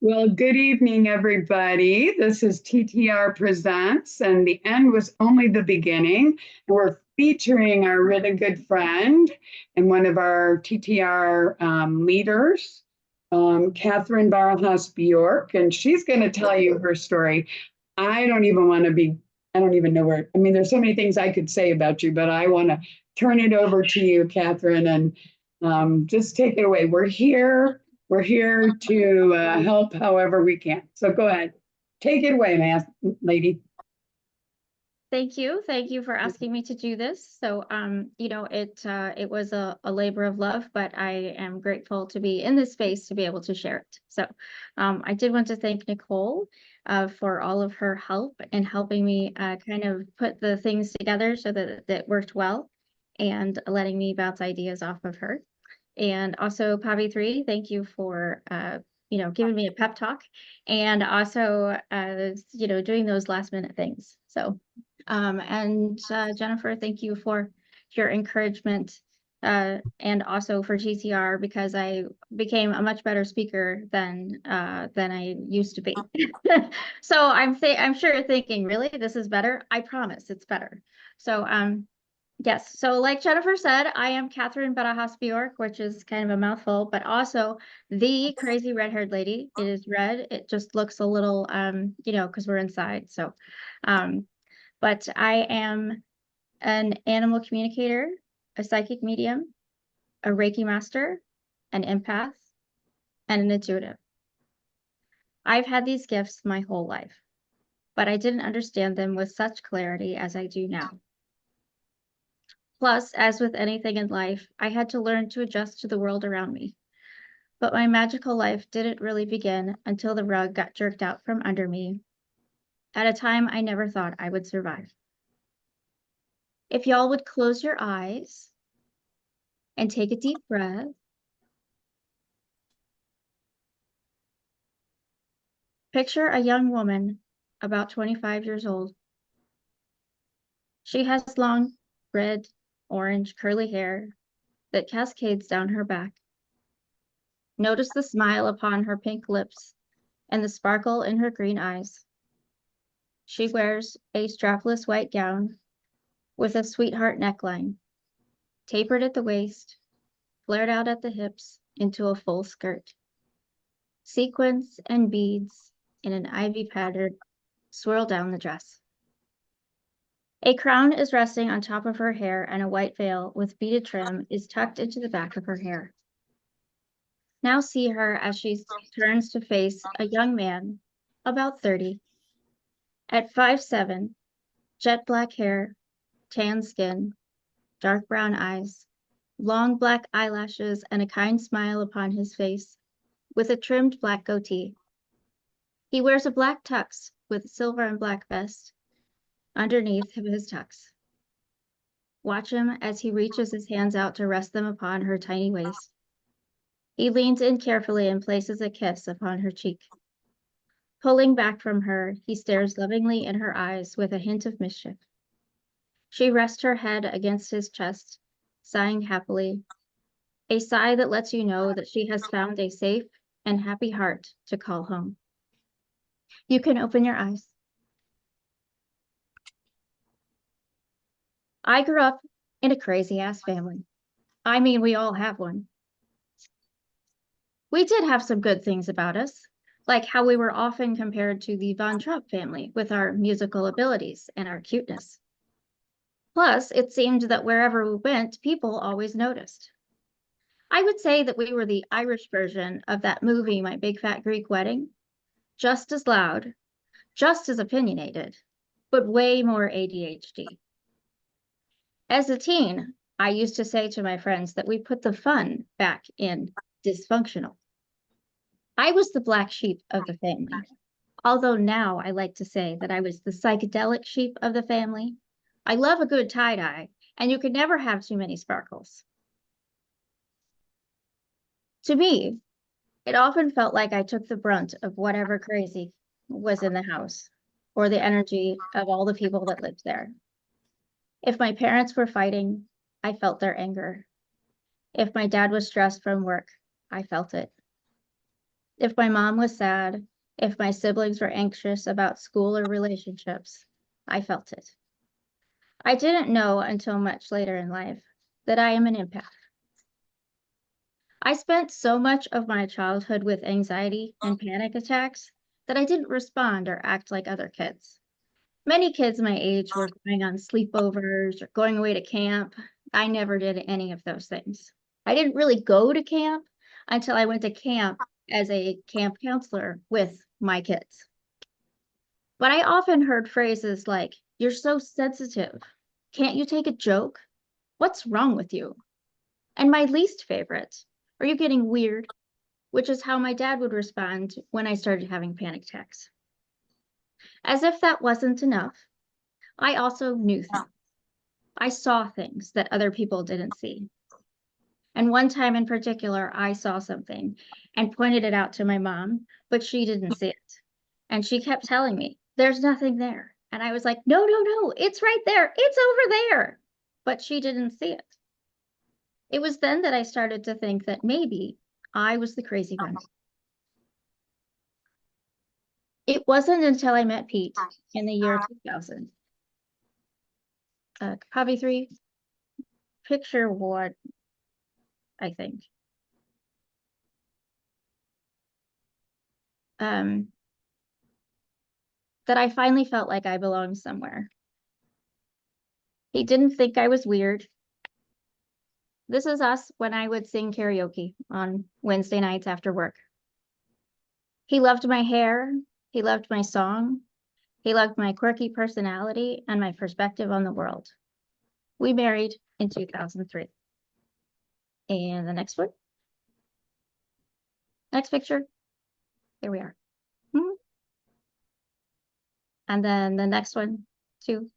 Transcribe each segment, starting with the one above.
Well, good evening, everybody. This is TTR Presents, and the end was only the beginning. We're featuring our really good friend and one of our TTR leaders, Kathryn Barajas-Bjork, and she's going to tell you her story. I don't even want to be, I don't even know where, I mean, there's so many things I could say about you, but I want to turn it over to you, Kathryn, and just take it away. We're here to help however we can. So go ahead. Take it away, lady. Thank you. Thank you for asking me to do this. So, it was a labor of love, but I am grateful to be in this space to be able to share it. So, I did want to thank Nicole for all of her help in helping me kind of put the things together so that it worked well and letting me bounce ideas off of her. And also, Pavi 3, thank you for giving me a pep talk and also doing those last minute things. So Jennifer, thank you for your encouragement and also for TTR, because I became a much better speaker than I used to be. So I'm sure you're thinking, really, this is better? I promise it's better. So yes, so like Jennifer said, I am Kathryn Barajas-Bjork, which is kind of a mouthful, but also the crazy red-haired lady. It is red. It just looks a little because we're inside. So but I am an animal communicator, a psychic medium, a Reiki master, an empath, and an intuitive. I've had these gifts my whole life, but I didn't understand them with such clarity as I do now. Plus, as with anything in life, I had to learn to adjust to the world around me. But my magical life didn't really begin until the rug got jerked out from under me at a time I never thought I would survive. If y'all would close your eyes and take a deep breath. Picture a young woman about 25 years old. She has long, red, orange, curly hair that cascades down her back. Notice the smile upon her pink lips and the sparkle in her green eyes. She wears a strapless white gown with a sweetheart neckline, tapered at the waist, flared out at the hips into a full skirt. Sequins and beads in an ivy pattern swirl down the dress. A crown is resting on top of her hair, and a white veil with beaded trim is tucked into the back of her hair. Now see her as she turns to face a young man, about 30. At 5'7", jet black hair, tan skin, dark brown eyes, long black eyelashes, and a kind smile upon his face, with a trimmed black goatee. He wears a black tux with silver and black vest underneath his tux. Watch him as he reaches his hands out to rest them upon her tiny waist. He leans in carefully and places a kiss upon her cheek. Pulling back from her, he stares lovingly in her eyes with a hint of mischief. She rests her head against his chest, sighing happily, a sigh that lets you know that she has found a safe and happy heart to call home. You can open your eyes. I grew up in a crazy-ass family. I mean, we all have one. We did have some good things about us, like how we were often compared to the Von Trapp family with our musical abilities and our cuteness. Plus, it seemed that wherever we went, people always noticed. I would say that we were the Irish version of that movie, My Big Fat Greek Wedding. Just as loud, just as opinionated, but way more ADHD. As a teen, I used to say to my friends that we put the fun back in dysfunctional. I was the black sheep of the family, although now I like to say that I was the psychedelic sheep of the family. I love a good tie-dye, and you could never have too many sparkles. To me, it often felt like I took the brunt of whatever crazy was in the house, or the energy of all the people that lived there. If my parents were fighting, I felt their anger. If my dad was stressed from work, I felt it. If my mom was sad, if my siblings were anxious about school or relationships, I felt it. I didn't know until much later in life that I am an empath. I spent so much of my childhood with anxiety and panic attacks that I didn't respond or act like other kids. Many kids my age were going on sleepovers or going away to camp. I never did any of those things. I didn't really go to camp until I went to camp as a camp counselor with my kids. But I often heard phrases like, "You're so sensitive. Can't you take a joke? What's wrong with you?" And my least favorite, "Are you getting weird?" Which is how my dad would respond when I started having panic attacks. As if that wasn't enough, I also knew things. I saw things that other people didn't see. And one time in particular, I saw something and pointed it out to my mom, but she didn't see it. And she kept telling me, "There's nothing there." And I was like, "No, no, no, it's right there. It's over there." But she didn't see it. It was then that I started to think that maybe I was the crazy one. It wasn't until I met Pete in the year 2000. Copy 3, picture 1, I think. That I finally felt like I belonged somewhere. He didn't think I was weird. This is us when I would sing karaoke on Wednesday nights after work. He loved my hair. He loved my song. He loved my quirky personality and my perspective on the world. We married in 2003. And the next one. Next picture. Here we are. And then the next one, too.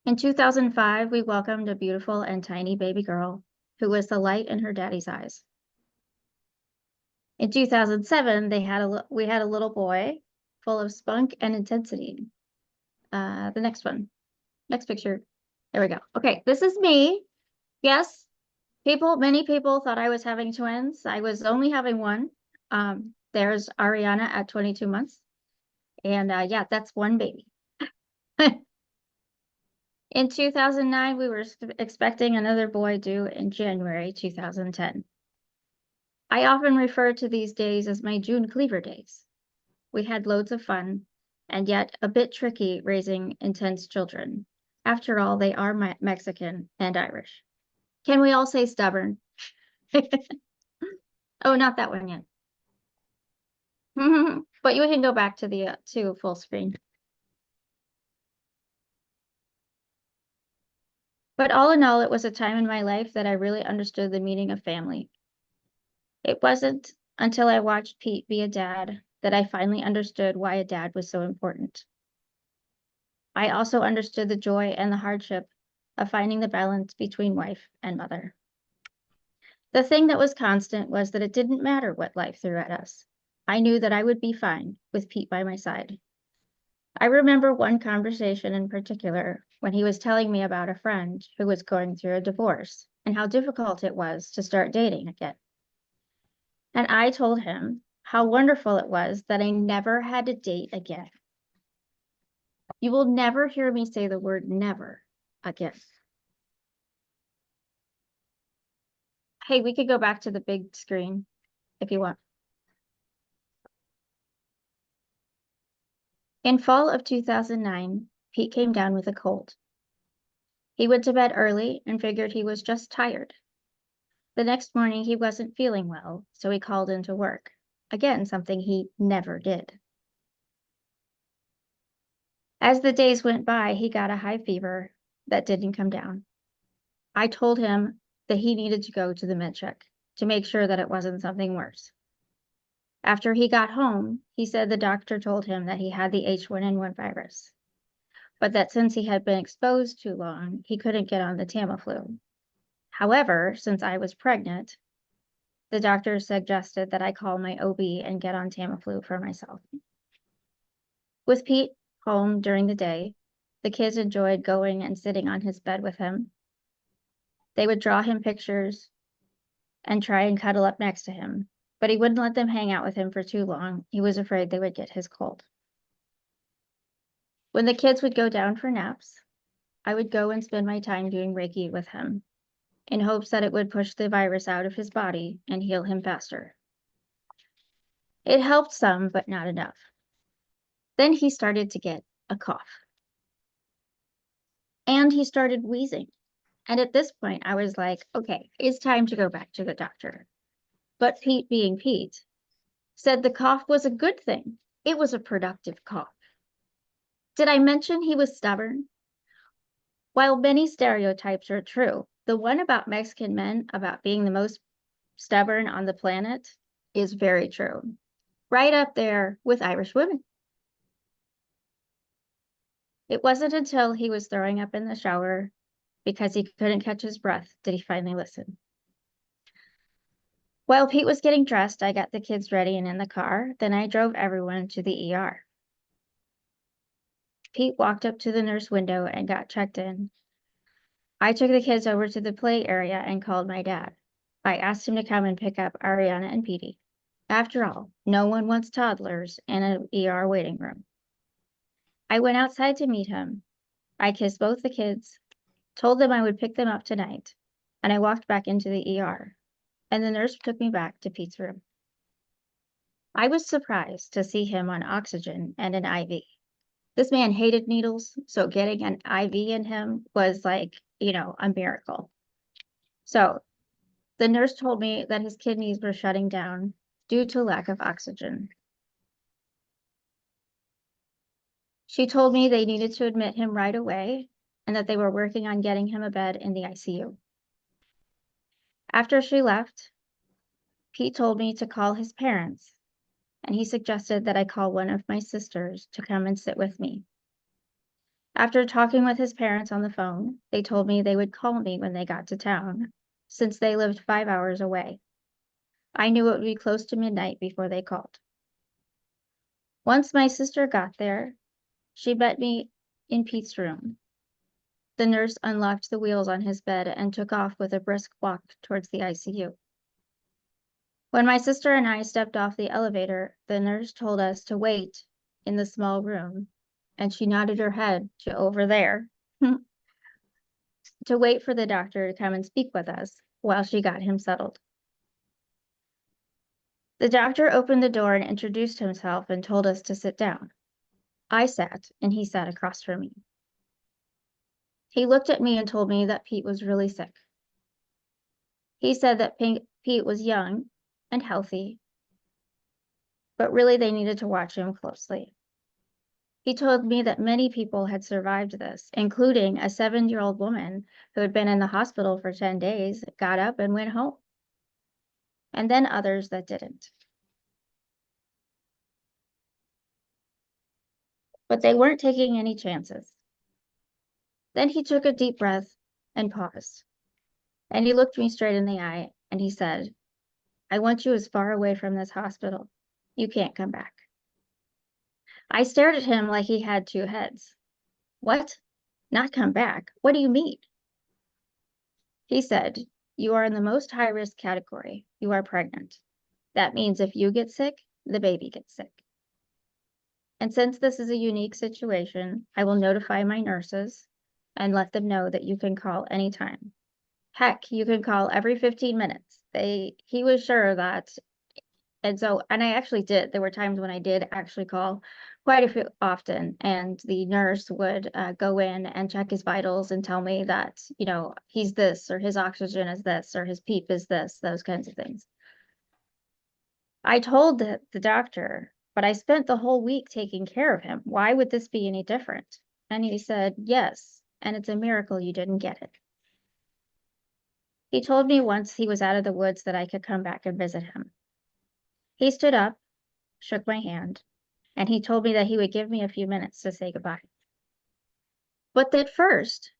In 2005, we welcomed a beautiful and tiny baby girl who was the light in her daddy's eyes. In 2007, we had a little boy full of spunk and intensity. The next one, next picture. There we go. Okay, this is me. Yes, many people thought I was having twins. I was only having one. There's Ariana at 22 months. And yeah, that's one baby. In 2009, we were expecting another boy due in January 2010. I often refer to these days as my June Cleaver days. We had loads of fun, and yet a bit tricky raising intense children. After all, they are Mexican and Irish. Can we all say stubborn? Oh, not that one yet. But you can go back to the to full screen. But all in all, it was a time in my life that I really understood the meaning of family. It wasn't until I watched Pete be a dad that I finally understood why a dad was so important. I also understood the joy and the hardship of finding the balance between wife and mother. The thing that was constant was that it didn't matter what life threw at us. I knew that I would be fine with Pete by my side. I remember one conversation in particular when he was telling me about a friend who was going through a divorce and how difficult it was to start dating again. And I told him how wonderful it was that I never had to date again. You will never hear me say the word never again. Hey, we could go back to the big screen if you want. In fall of 2009, Pete came down with a cold. He went to bed early and figured he was just tired. The next morning, he wasn't feeling well, so he called into work. Again, something he never did. As the days went by, he got a high fever that didn't come down. I told him that he needed to go to the med check to make sure that it wasn't something worse. After he got home, he said the doctor told him that he had the H1N1 virus, but that since he had been exposed too long, he couldn't get on the Tamiflu. However, since I was pregnant, the doctor suggested that I call my OB and get on Tamiflu for myself. With Pete home during the day, the kids enjoyed going and sitting on his bed with him. They would draw him pictures and try and cuddle up next to him, but he wouldn't let them hang out with him for too long. He was afraid they would get his cold. When the kids would go down for naps, I would go and spend my time doing Reiki with him in hopes that it would push the virus out of his body and heal him faster. It helped some, but not enough. Then he started to get a cough. And he started wheezing. And at this point, I was like, okay, it's time to go back to the doctor. But Pete, being Pete, said the cough was a good thing. It was a productive cough. Did I mention he was stubborn? While many stereotypes are true, the one about Mexican men about being the most stubborn on the planet is very true. Right up there with Irish women. It wasn't until he was throwing up in the shower because he couldn't catch his breath did he finally listen. While Pete was getting dressed, I got the kids ready and in the car. Then I drove everyone to the ER. Pete walked up to the nurse window and got checked in. I took the kids over to the play area and called my dad. I asked him to come and pick up Ariana and Petey. After all, no one wants toddlers in an ER waiting room. I went outside to meet him. I kissed both the kids, told them I would pick them up tonight, and I walked back into the ER, and the nurse took me back to Pete's room. I was surprised to see him on oxygen and an IV. This man hated needles, so getting an IV in him was like, a miracle. So the nurse told me that his kidneys were shutting down due to lack of oxygen. She told me they needed to admit him right away and that they were working on getting him a bed in the ICU. After she left, Pete told me to call his parents, and he suggested that I call one of my sisters to come and sit with me. After talking with his parents on the phone, they told me they would call me when they got to town, since they lived 5 hours away. I knew it would be close to midnight before they called. Once my sister got there, she met me in Pete's room. The nurse unlocked the wheels on his bed and took off with a brisk walk towards the ICU. When my sister and I stepped off the elevator, the nurse told us to wait in the small room, and she nodded her head to over there to wait for the doctor to come and speak with us while she got him settled. The doctor opened the door and introduced himself and told us to sit down. I sat, and he sat across from me. He looked at me and told me that Pete was really sick. He said that Pete was young and healthy, but really they needed to watch him closely. He told me that many people had survived this, including a 7-year-old woman who had been in the hospital for 10 days, got up and went home, and then others that didn't. But they weren't taking any chances. Then he took a deep breath and paused, and he looked me straight in the eye, and he said, "I want you as far away from this hospital. You can't come back." I stared at him like he had two heads. What? Not come back? What do you mean? He said, "You are in the most high-risk category. You are pregnant. That means if you get sick, the baby gets sick. And since this is a unique situation, I will notify my nurses and let them know that you can call anytime. Heck, you can call every 15 minutes." He was sure that, and I actually did. There were times when I did actually call quite a few often, and the nurse would go in and check his vitals and tell me that, he's this, or his oxygen is this, or his PEEP is this, those kinds of things. I told the doctor, but I spent the whole week taking care of him. Why would this be any different? And he said, yes, and it's a miracle you didn't get it. He told me once he was out of the woods that I could come back and visit him. He stood up, shook my hand, and he told me that he would give me a few minutes to say goodbye. But that first,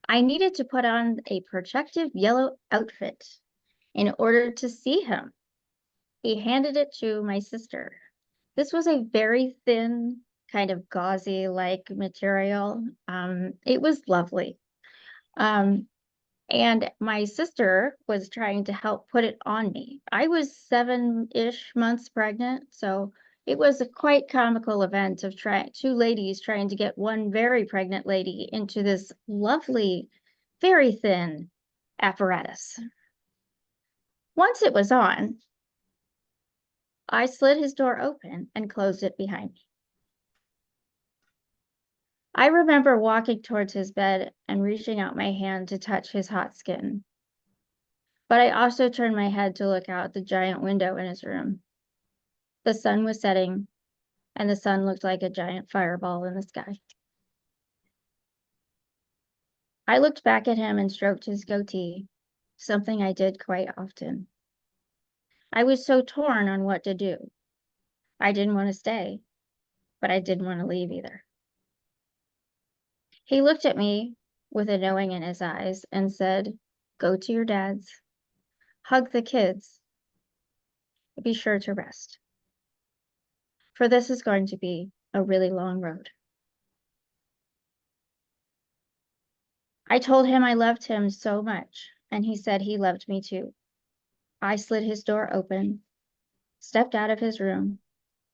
I needed to put on a protective yellow outfit in order to see him. He handed it to my sister. This was a very thin, kind of gauzy-like material. It was lovely. And my sister was trying to help put it on me. I was 7-ish months pregnant, so it was a quite comical event of two ladies trying to get one very pregnant lady into this lovely, very thin apparatus. Once it was on, I slid his door open and closed it behind me. I remember walking towards his bed and reaching out my hand to touch his hot skin. But I also turned my head to look out the giant window in his room. The sun was setting, and the sun looked like a giant fireball in the sky. I looked back at him and stroked his goatee, something I did quite often. I was so torn on what to do. I didn't want to stay, but I didn't want to leave either. He looked at me with a knowing in his eyes and said, "Go to your dad's, hug the kids, be sure to rest, for this is going to be a really long road." I told him I loved him so much, and he said he loved me too. I slid his door open, stepped out of his room,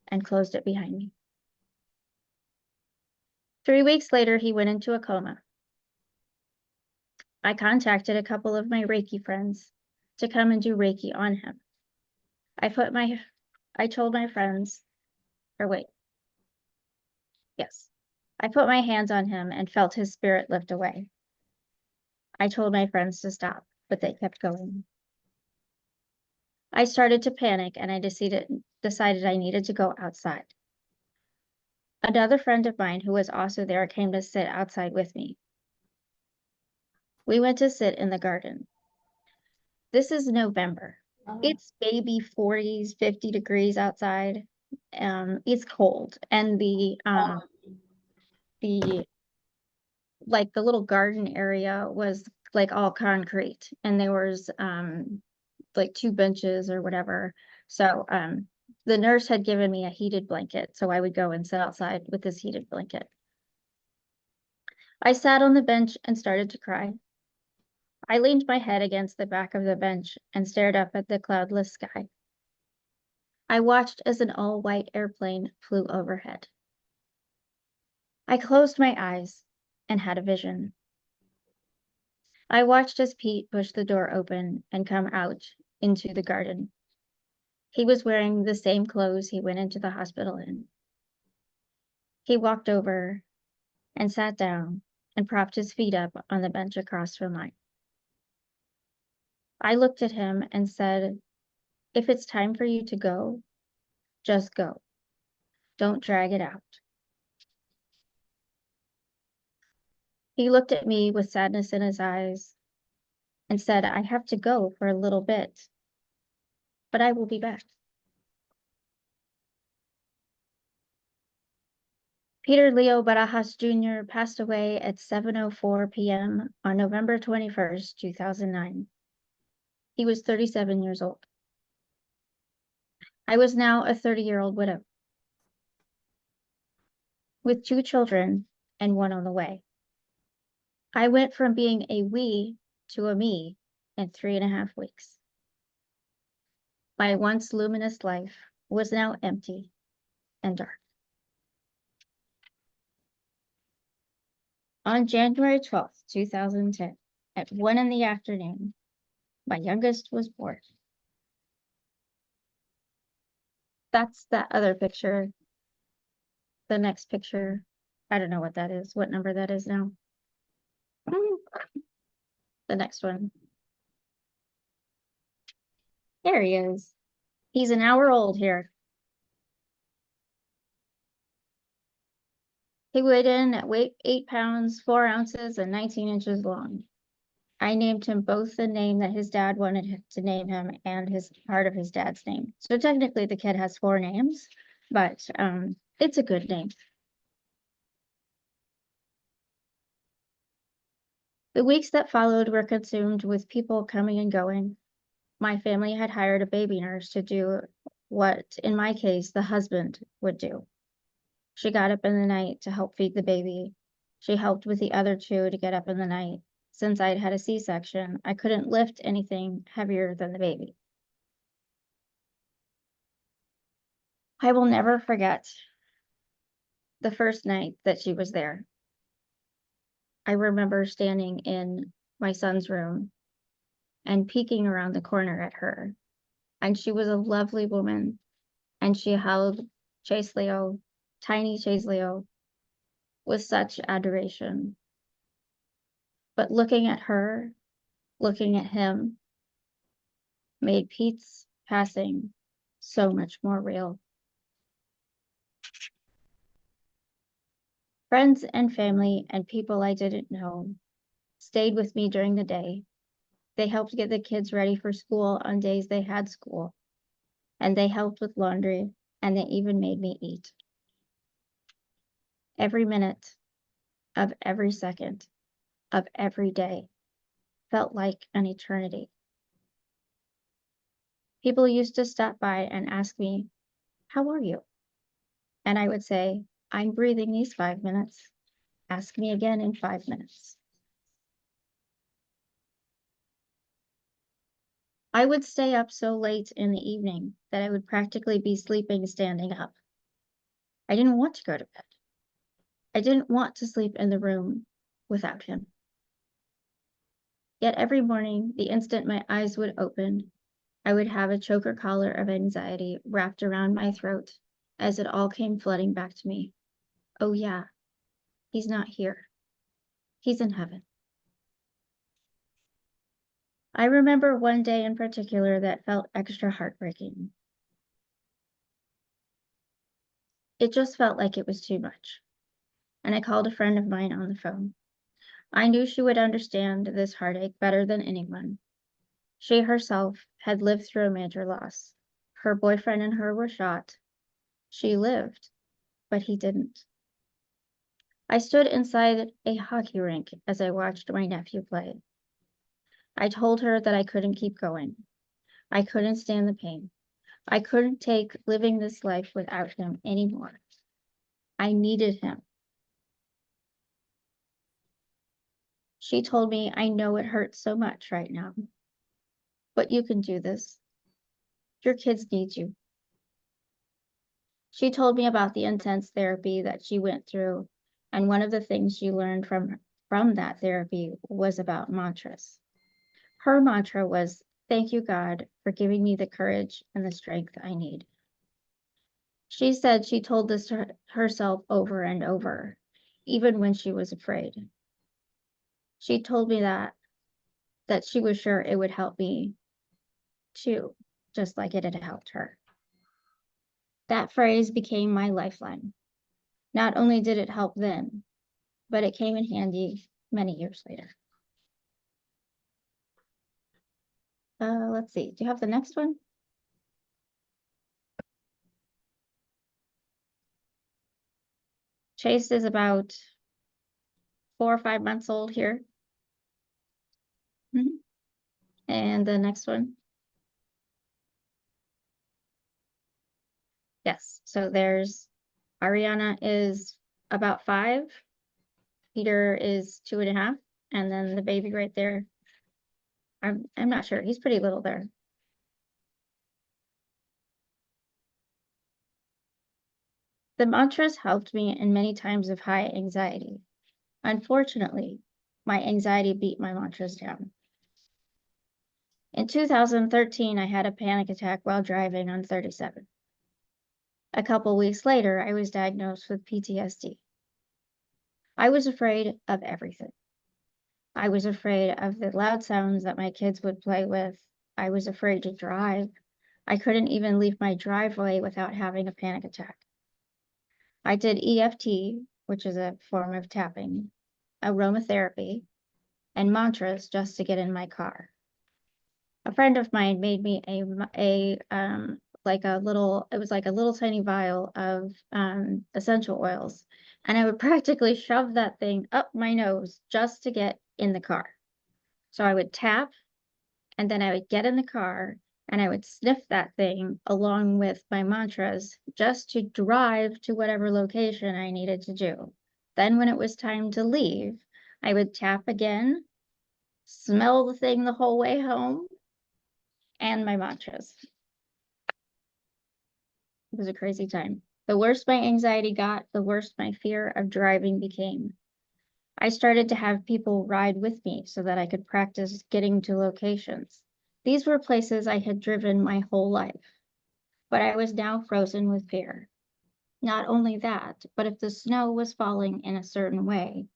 and closed it behind me. 3 weeks later, he went into a coma. I contacted a couple of my Reiki friends to come and do Reiki on him. I told my friends, I put my hands on him and felt his spirit lift away. I told my friends to stop, but they kept going. I started to panic and I decided I needed to go outside. Another friend of mine who was also there came to sit outside with me. We went to sit in the garden. This is November. It's maybe 40s, 50 degrees outside. It's cold, and the little garden area was like all concrete, and there was like 2 benches or whatever. So the nurse had given me a heated blanket, so I would go and sit outside with this heated blanket. I sat on the bench and started to cry. I leaned my head against the back of the bench and stared up at the cloudless sky. I watched as an all-white airplane flew overhead. I closed my eyes and had a vision. I watched as Pete pushed the door open and come out into the garden. He was wearing the same clothes he went into the hospital in. He walked over and sat down and propped his feet up on the bench across from mine. I looked at him and said, "If it's time for you to go, just go. Don't drag it out." He looked at me with sadness in his eyes and said, "I have to go for a little bit, but I will be back." Peter Leo Barajas Jr. passed away at 7:04 p.m. on November 21st, 2009. He was 37 years old. I was now a 30-year-old widow with 2 children and 1 on the way. I went from being a we to a me in 3.5 weeks. My once luminous life was now empty and dark. On January 12th, 2010, at 1 in the afternoon, my youngest was born. That's that other picture. The next picture, I don't know what that is, what number that is now. The next one. There he is. He's an hour old here. He weighed in at 8 pounds, 4 ounces, and 19 inches long. I named him both the name that his dad wanted to name him and his part of his dad's name. So technically the kid has 4 names, but it's a good name. The weeks that followed were consumed with people coming and going. My family had hired a baby nurse to do what, in my case, the husband would do. She got up in the night to help feed the baby. She helped with the other 2 to get up in the night. since I'd had a C-section, I couldn't lift anything heavier than the baby. I will never forget the first night that she was there. I remember standing in my son's room and peeking around the corner at her. And she was a lovely woman. And she held Chase Leo, tiny Chase Leo, with such adoration. But looking at her, looking at him, made Pete's passing so much more real. Friends and family and people I didn't know stayed with me during the day. They helped get the kids ready for school on days they had school. And they helped with laundry, and they even made me eat. Every minute of every second of every day felt like an eternity. People used to stop by and ask me, "How are you?" And I would say, "I'm breathing these 5 minutes. Ask me again in 5 minutes." I would stay up so late in the evening that I would practically be sleeping standing up. I didn't want to go to bed. I didn't want to sleep in the room without him. Yet every morning, the instant my eyes would open, I would have a choker collar of anxiety wrapped around my throat as it all came flooding back to me. Oh yeah, he's not here. He's in heaven. I remember one day in particular that felt extra heartbreaking. It just felt like it was too much. And I called a friend of mine on the phone. I knew she would understand this heartache better than anyone. She herself had lived through a major loss. Her boyfriend and her were shot. She lived, but he didn't. I stood inside a hockey rink as I watched my nephew play. I told her that I couldn't keep going. I couldn't stand the pain. I couldn't take living this life without him anymore. I needed him. She told me, "I know it hurts so much right now, but you can do this. Your kids need you." She told me about the intense therapy that she went through, and one of the things she learned from that therapy was about mantras. Her mantra was, "Thank you, God, for giving me the courage and the strength I need." She said she told this to herself over and over, even when she was afraid. She told me that she was sure it would help me too, just like it had helped her. That phrase became my lifeline. Not only did it help then, but it came in handy many years later. Let's see, do you have the next one? Chase is about 4 or 5 months old here. And the next one. Yes, so there's Ariana is about 5. Peter is 2.5. And then the baby right there, I'm not sure. He's pretty little there. The mantras helped me in many times of high anxiety. Unfortunately, my anxiety beat my mantras down. In 2013, I had a panic attack while driving on 37. A couple weeks later, I was diagnosed with PTSD. I was afraid of everything. I was afraid of the loud sounds that my kids would play with. I was afraid to drive. I couldn't even leave my driveway without having a panic attack. I did EFT, which is a form of tapping, aromatherapy, and mantras just to get in my car. A friend of mine made me like a little tiny vial of essential oils, and I would practically shove that thing up my nose just to get in the car. So I would tap, and then I would get in the car, and I would sniff that thing along with my mantras just to drive to whatever location I needed to do. Then when it was time to leave, I would tap again, smell the thing the whole way home, and my mantras. It was a crazy time. The worse my anxiety got, the worse my fear of driving became. I started to have people ride with me so that I could practice getting to locations. These were places I had driven my whole life, but I was now frozen with fear. Not only that, but if the snow was falling in a certain way,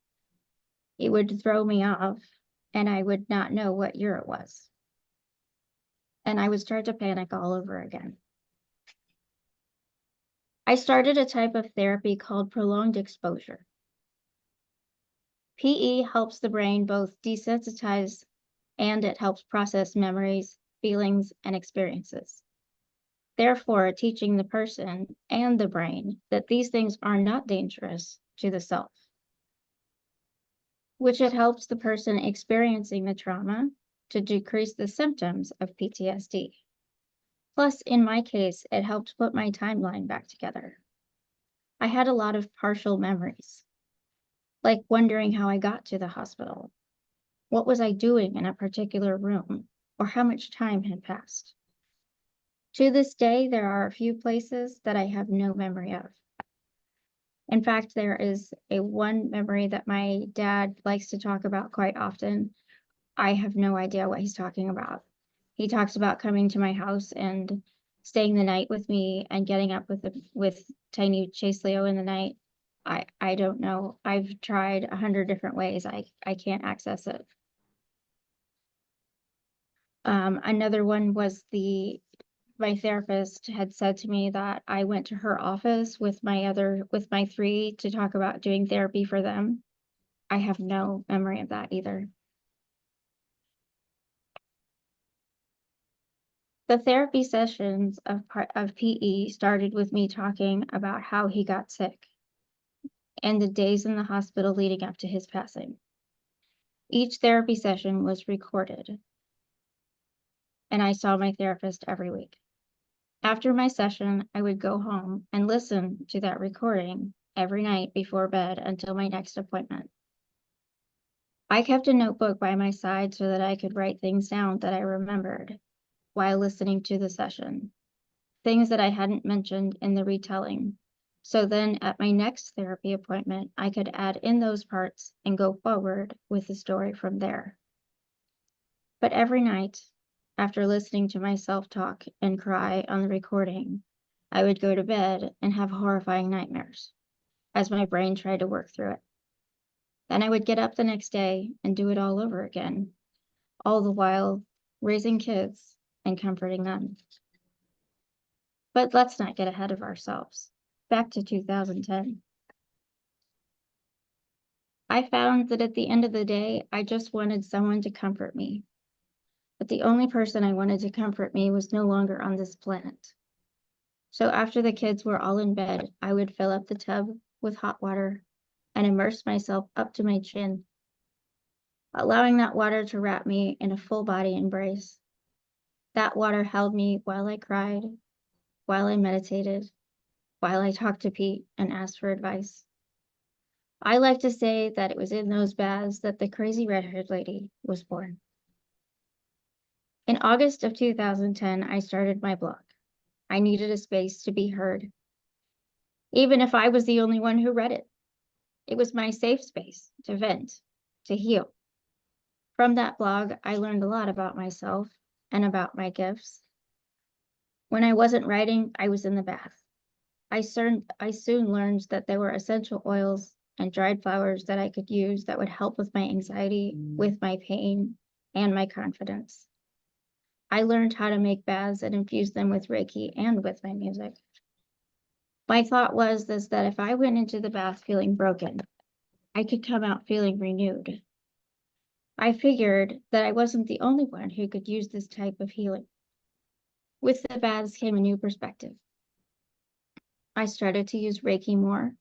it would throw me off and I would not know what year it was. And I would start to panic all over again. I started a type of therapy called prolonged exposure. PE helps the brain both desensitize and it helps process memories, feelings, and experiences. Therefore, teaching the person and the brain that these things are not dangerous to the self, which it helps the person experiencing the trauma to decrease the symptoms of PTSD. Plus, in my case, it helped put my timeline back together. I had a lot of partial memories, like wondering how I got to the hospital. What was I doing in a particular room, or how much time had passed? To this day, there are a few places that I have no memory of. In fact, there is one memory that my dad likes to talk about quite often. I have no idea what he's talking about. He talks about coming to my house and staying the night with me and getting up with tiny Chase Leo in the night. I don't know. I've tried 100 different ways. I can't access it. Another one was my therapist had said to me that I went to her office with my 3 to talk about doing therapy for them. I have no memory of that either. The therapy sessions of PE started with me talking about how he got sick and the days in the hospital leading up to his passing. Each therapy session was recorded, and I saw my therapist every week. After my session, I would go home and listen to that recording every night before bed until my next appointment. I kept a notebook by my side so that I could write things down that I remembered while listening to the session, things that I hadn't mentioned in the retelling. So then at my next therapy appointment, I could add in those parts and go forward with the story from there. But every night, after listening to myself talk and cry on the recording, I would go to bed and have horrifying nightmares as my brain tried to work through it. Then I would get up the next day and do it all over again, all the while raising kids and comforting them. But let's not get ahead of ourselves. Back to 2010. I found that at the end of the day, I just wanted someone to comfort me. But the only person I wanted to comfort me was no longer on this planet. So after the kids were all in bed, I would fill up the tub with hot water and immerse myself up to my chin, allowing that water to wrap me in a full body embrace. That water held me while I cried, while I meditated, while I talked to Pete and asked for advice. I like to say that it was in those baths that the crazy red-haired lady was born. In August of 2010, I started my blog. I needed a space to be heard, even if I was the only one who read it. It was my safe space to vent, to heal. From that blog, I learned a lot about myself and about my gifts. When I wasn't writing, I was in the bath. I soon learned that there were essential oils and dried flowers that I could use that would help with my anxiety, with my pain, and my confidence. I learned how to make baths and infuse them with Reiki and with my music. My thought was this, that if I went into the bath feeling broken, I could come out feeling renewed. I figured that I wasn't the only one who could use this type of healing. With the baths came a new perspective. I started to use Reiki more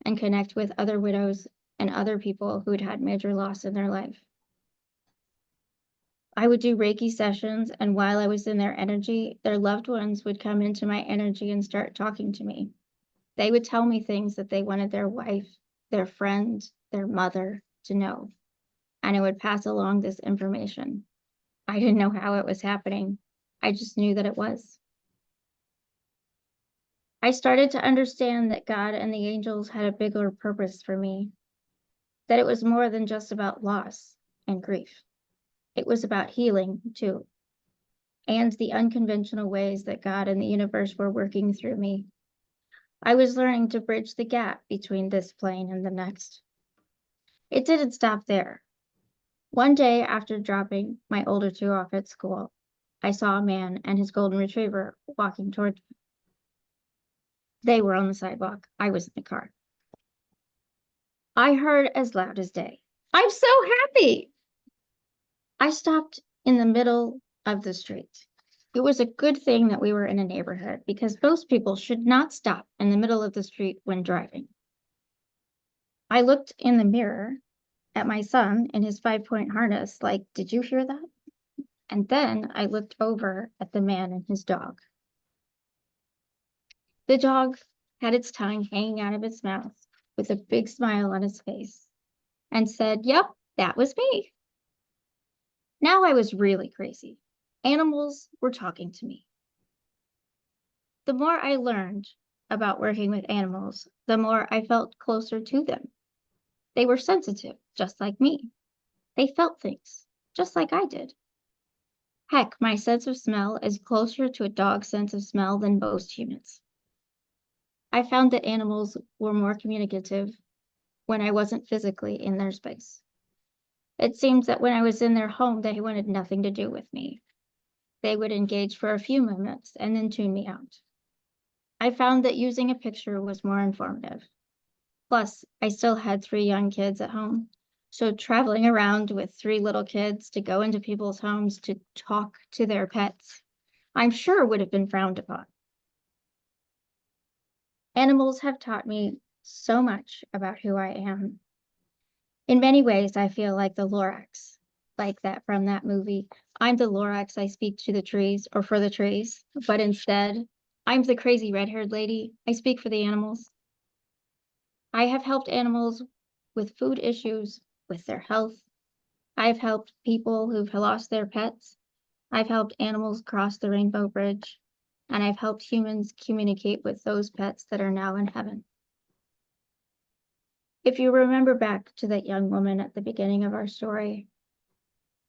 and connect with other widows and other people who had had major loss in their life. I would do Reiki sessions, and while I was in their energy, their loved ones would come into my energy and start talking to me. They would tell me things that they wanted their wife, their friend, their mother to know. and it would pass along this information. I didn't know how it was happening. I just knew that it was. I started to understand that God and the angels had a bigger purpose for me, that it was more than just about loss and grief. It was about healing, too, and the unconventional ways that God and the universe were working through me. I was learning to bridge the gap between this plane and the next. It didn't stop there. One day after dropping my older two off at school, I saw a man and his golden retriever walking toward me. They were on the sidewalk. I was in the car. I heard as loud as day, "I'm so happy!" I stopped in the middle of the street. It was a good thing that we were in a neighborhood because most people should not stop in the middle of the street when driving. I looked in the mirror at my son in his 5-point harness, like, did you hear that? And then I looked over at the man and his dog. The dog had its tongue hanging out of its mouth with a big smile on his face and said, "Yep, that was me." Now I was really crazy. Animals were talking to me. The more I learned about working with animals, the more I felt closer to them. They were sensitive, just like me. They felt things, just like I did. Heck, my sense of smell is closer to a dog's sense of smell than most humans. I found that animals were more communicative when I wasn't physically in their space. It seems that when I was in their home, they wanted nothing to do with me. They would engage for a few moments and then tune me out. I found that using a picture was more informative. Plus, I still had 3 young kids at home. So traveling around with 3 little kids to go into people's homes to talk to their pets, I'm sure would have been frowned upon. Animals have taught me so much about who I am. In many ways, I feel like the Lorax, like that from that movie. I'm the Lorax, I speak to the trees or for the trees, but instead, I'm the crazy red-haired lady. I speak for the animals. I have helped animals with food issues, with their health. I've helped people who've lost their pets. I've helped animals cross the rainbow bridge, and I've helped humans communicate with those pets that are now in heaven. If you remember back to that young woman at the beginning of our story,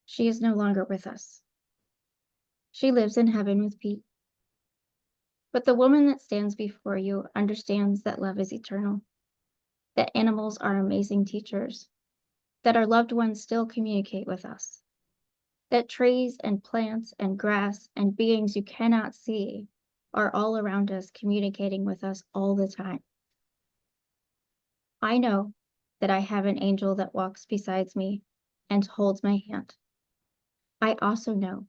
she is no longer with us. She lives in heaven with Pete. But the woman that stands before you understands that love is eternal, that animals are amazing teachers, that our loved ones still communicate with us, that trees and plants and grass and beings you cannot see are all around us communicating with us all the time. I know that I have an angel that walks beside me and holds my hand. I also know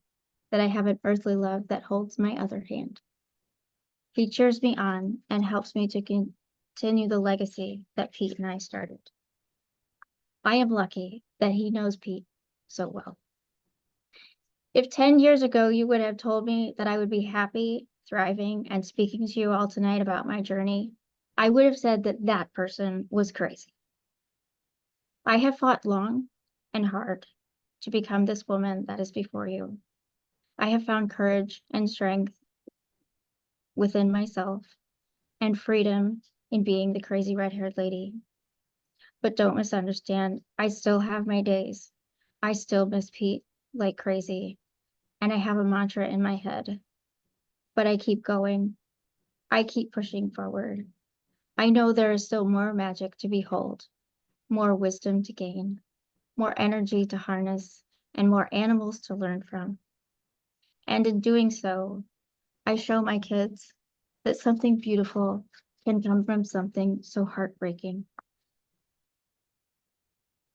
that I have an earthly love that holds my other hand. He cheers me on and helps me to continue the legacy that Pete and I started. I am lucky that he knows Pete so well. If 10 years ago you would have told me that I would be happy, thriving, and speaking to you all tonight about my journey, I would have said that that person was crazy. I have fought long and hard to become this woman that is before you. I have found courage and strength within myself and freedom in being the crazy red-haired lady. But don't misunderstand, I still have my days. I still miss Pete like crazy, and I have a mantra in my head. But I keep going. I keep pushing forward. I know there is still more magic to behold, more wisdom to gain, more energy to harness, and more animals to learn from. And in doing so, I show my kids that something beautiful can come from something so heartbreaking.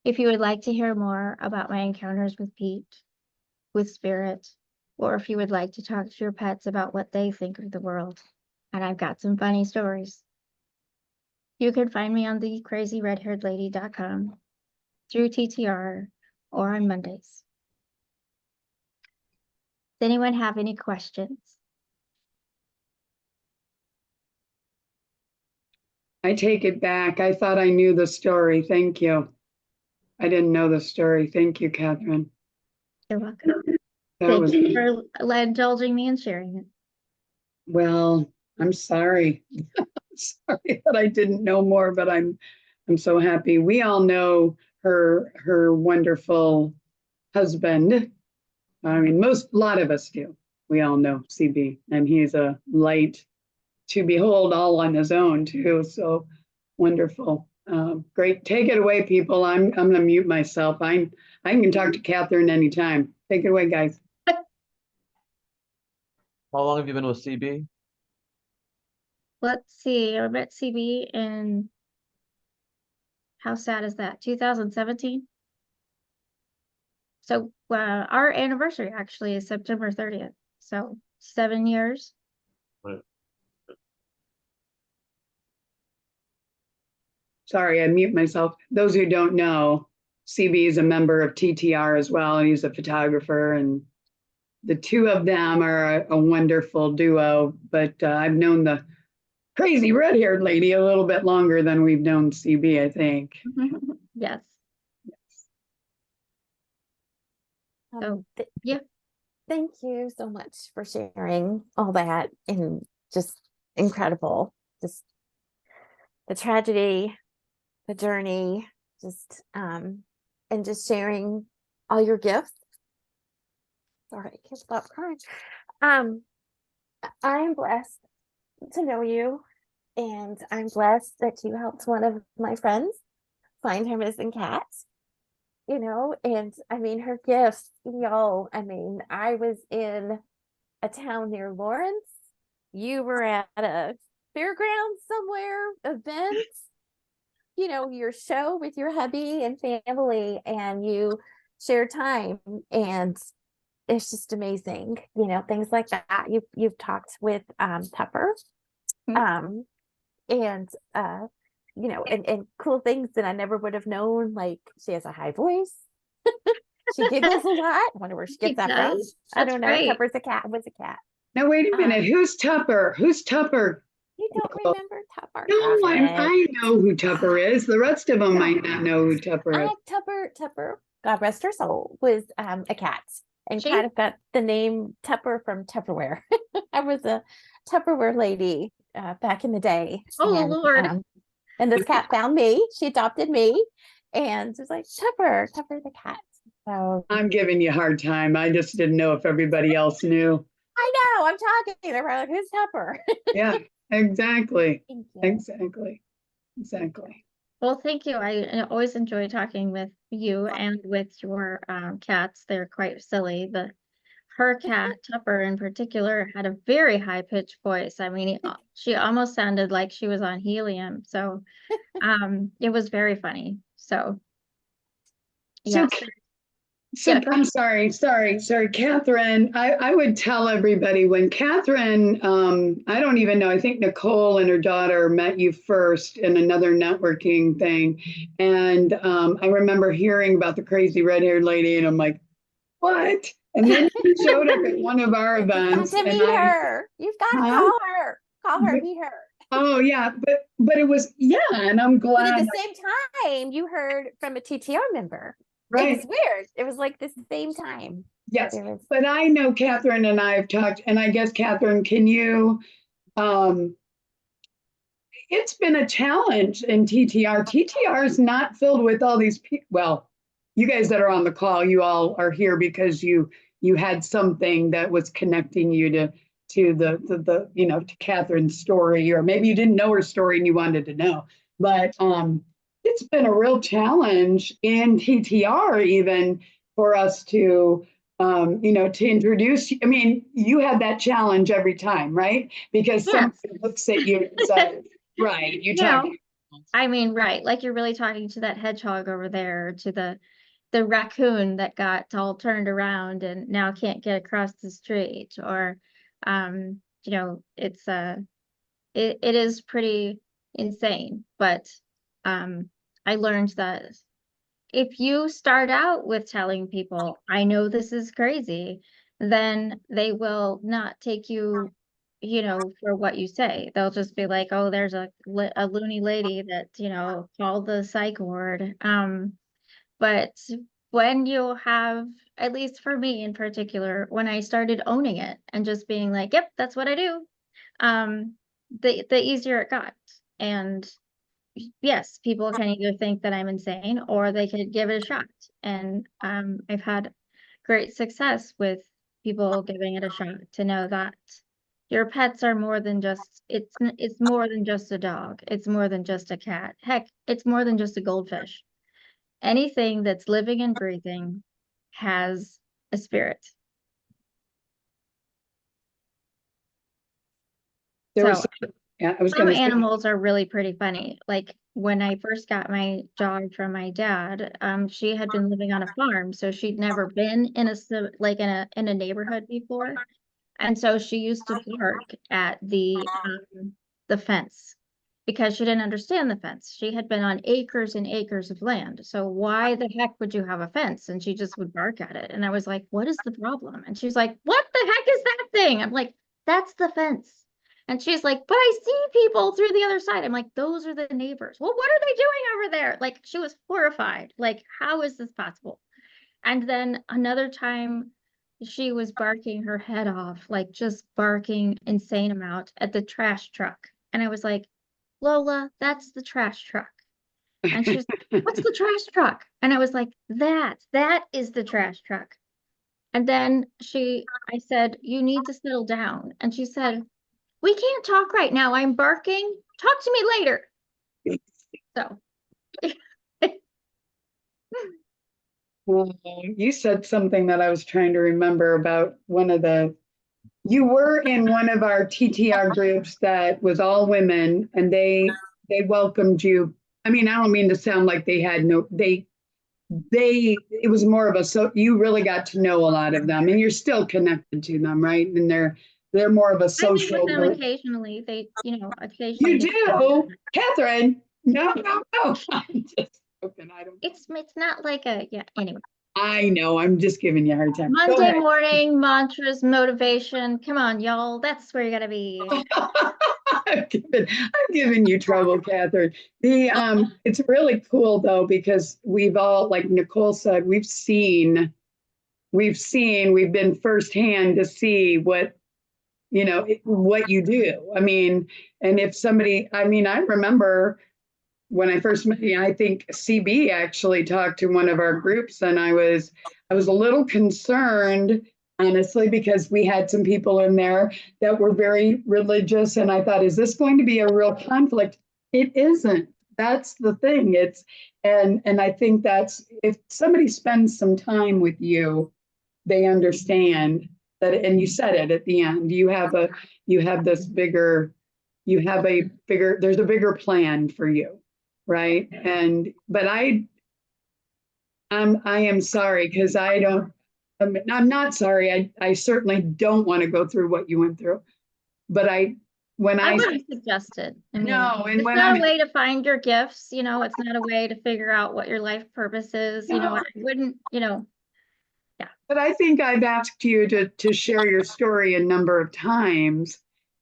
If you would like to hear more about my encounters with Pete, with Spirit, or if you would like to talk to your pets about what they think of the world, and I've got some funny stories, you can find me on the crazyredhairedlady.com, through TTR, or on Mondays. Does anyone have any questions? I take it back. I thought I knew the story. Thank you. I didn't know the story. Thank you, Kathryn. You're welcome. That Thank was, you for indulging me and sharing it. well, I'm sorry. Sorry that I didn't know more, but I'm so happy. We all know her wonderful husband. I mean, a lot of us do. We all know CB, and he's a light to behold all on his own too. So wonderful. Great. Take it away, people. I'm gonna mute myself. I can talk to Kathryn anytime. Take it away, guys. How long have you been with CB? Let's see. I met CB in, how sad is that? 2017. So our anniversary actually is September 30th. So 7 years. Right. Sorry, I mute myself. Those who don't know, CB is a member of TTR as well, and he's a photographer. And the two of them are a wonderful duo. But I've known the crazy red-haired lady a little bit longer than we've known CB, I think. Yes. So yeah. Thank you so much for sharing all that, and just incredible. Just the tragedy, the journey, just and just sharing all your gifts. Sorry, I can't stop crying. I'm blessed to know you, and I'm blessed that you helped one of my friends find her missing cat. You know, and I mean, her gifts, y'all. I mean, I was in a town near Lawrence. You were at a fairground somewhere, event, you know, your show with your hubby and family, and you share time, and it's just amazing, you know, things like that. You've talked with Pepper, and you know, and cool things that I never would have known, like she has a high voice. She giggles a lot. I wonder where she gets that from. I don't know. Right. Tupper's a cat. Was a cat. Now wait a minute. Who's Tupper? Who's Tupper? You don't remember Tupper? No, Stop I know who Tupper is. The rest of them might not know who Tupper is. Tupper, God rest her soul, was a cat, and She- kind of got the name Tupper from Tupperware. I was a Tupperware lady back in the day. Oh, and, Lord. And this cat found me. She adopted me, and was like, Tupper the cat. So I'm giving you a hard time. I just didn't know if everybody else knew. I know, I'm talking. They're like, who's Tupper? Yeah, exactly. Thank you. Exactly. Well, thank you. I always enjoy talking with you and with your cats. They're quite silly. Her cat, Tupper in particular, had a very high pitched voice. I mean, she almost sounded like she was on helium. So it was very funny. So yeah. So Yeah, go I'm sorry, Kathryn. I would tell everybody when Kathryn, I don't even know, I think Nicole and her daughter met you first in another networking thing. And I remember hearing about the crazy red-haired lady, and I'm like, what? And then she showed up at one of our events. You've got to meet her. You've got to call her, meet her. Oh yeah, but it was, yeah, and I'm But glad. at the same time, you heard from a TTR member. Right. It was weird. It was like the same time. Yes, but I know Kathryn and I have talked, and I guess Kathryn, can you, it's been a challenge in TTR. TTR is not filled with all these people. Well, you guys that are on the call, you all are here because you had something that was connecting you to the you know, to Kathryn's story, or maybe you didn't know her story and you wanted to know. But it's been a real challenge in TTR even for us to you know, to introduce. I mean, you had that challenge every time, right? Because somebody looks at you and says, right, you talk. I mean, right, like you're really talking to that hedgehog over there, to the raccoon that got all turned around and now can't get across the street, or you know, it's it is pretty insane. But I learned that if you start out with telling people, I know this is crazy, then they will not take you, you know, for what you say. They'll just be like, oh, there's a loony lady that, you know, called the psych ward. But when you have, at least for me in particular, when I started owning it and just being like, yep, that's what I do, the easier it got. And yes, people can either think that I'm insane or they could give it a shot. And I've had great success with people giving it a shot to know that your pets are more than just it's more than just a dog. It's more than just a cat. Heck, it's more than just a goldfish. Anything that's living and breathing has a spirit. There So was, yeah, I was some going to say, animals are really pretty funny. Like when I first got my dog from my dad, she had been living on a farm, so she'd never been in a like in a neighborhood before, and so she used to bark at the fence because she didn't understand the fence. She had been on acres and acres of land, so why the heck would you have a fence? And she just would bark at it, and I was like, "What is the problem?" And she's like, "What the heck is that thing?" I'm like, "That's the fence." And she's like, "But I see people through the other side." I'm like, "Those are the neighbors." "Well, what are they doing over there?" Like, she was horrified. Like, how is this possible? And then another time, she was barking her head off, like just barking insane amount at the trash truck. And I was like, "Lola, that's the trash truck." And she's like, "What's the trash truck?" And I was like, that is the trash truck. And then I said, "You need to settle down." And she said, "We can't talk right now. I'm barking. Talk to me later." So well, you said something that I was trying to remember about you were in one of our TTR groups that was all women and they welcomed you. I mean, I don't mean to sound like they had no, it was more of a, so you really got to know a lot of them and you're still connected to them, right? And they're more of a I meet social with them group. occasionally. Occasionally. You do, Kathryn. No, no, no. I'm just joking. It's not like yeah, anyway. I know. I'm just giving you a hard time. Go Monday ahead. morning mantras, motivation. Come on, y'all. That's where you gotta be. I'm giving you trouble, Kathryn. It's really cool though, because we've all, like Nicole said, we've been firsthand to see what, what you do. I mean, and if somebody, I mean, I remember when I first met you, I think CB actually talked to one of our groups, and I was a little concerned, honestly, because we had some people in there that were very religious, and I thought, is this going to be a real conflict? It isn't. That's the thing. And I think that's, if somebody spends some time with you, they understand that, and you said it at the end. There's a bigger plan for you, right? But I am sorry, because I'm not sorry. I certainly don't want to go through what you went through. But I wouldn't suggest it. I mean, no, and it's not a way to find your gifts, it's not a way to figure out what your life purpose is. No. I wouldn't, yeah. But I think I've asked you to share your story a number of times,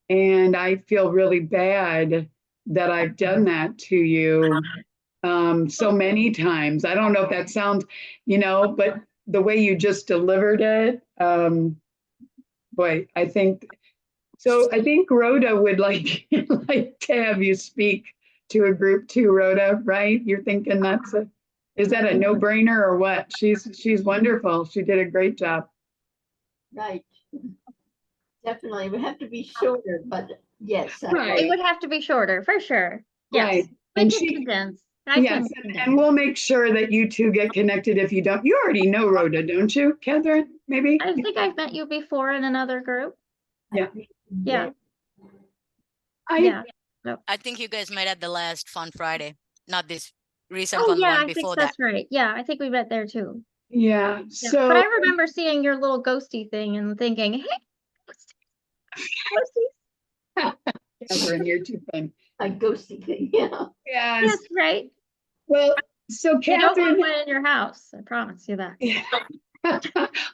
and I feel really bad that I've done that to you so many times. I don't know if that sounds, but the way you just delivered it, boy, I think Rhoda would like to have you speak to a group too, Rhoda, right? You're thinking is that a no-brainer or what? She's wonderful. She did a great job. Right. Definitely. It would have to be shorter, but yes. Right. It would have to be shorter, for sure. Yes. Right. We And can condense. Yes, and we'll make sure that you two get connected if you don't. You already know Rhoda, don't you, Kathryn? Maybe? I think I've met you before in another group. Yeah. Yeah. I think you guys met at the last Fun Friday, not this recent fun one I before think that. that's right. Yeah, I think we met there too. Yeah. So, but I remember seeing your little ghosty thing and thinking, hey, ghosties. Kathryn, you're too fun. A ghosty thing, yeah. Yes. Yes, right. Well, so You don't want Kathryn. one in your house. I promise you that.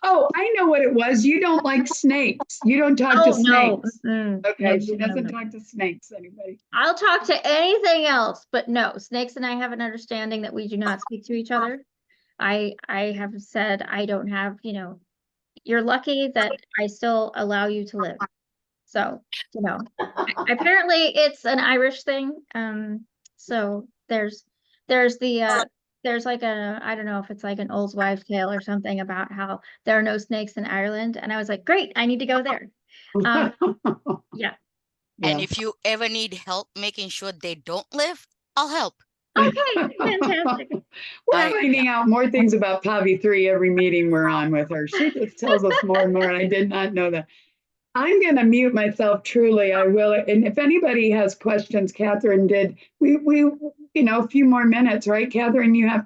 Oh, I know what it was. You don't like snakes. You don't talk to snakes. No. Okay, she doesn't talk to snakes, anybody. I'll talk to anything else, but no, snakes and I have an understanding that we do not speak to each other. I have said I don't have, you know, you're lucky that I still allow you to live. So, you know, apparently it's an Irish thing. So there's the there's like a, I don't know if it's like an old wives' tale or something about how there are no snakes in Ireland. And I was like, great, I need to go there. Yeah. And Yeah. if you ever need help making sure they don't live, I'll help. Okay, fantastic. We're I- finding out more things about Pavi 3 every meeting we're on with her. She just tells us more and more, and I did not know that. I'm going to mute myself, truly. I will. And if anybody has questions, Kathryn did. We a few more minutes, right, Kathryn? You have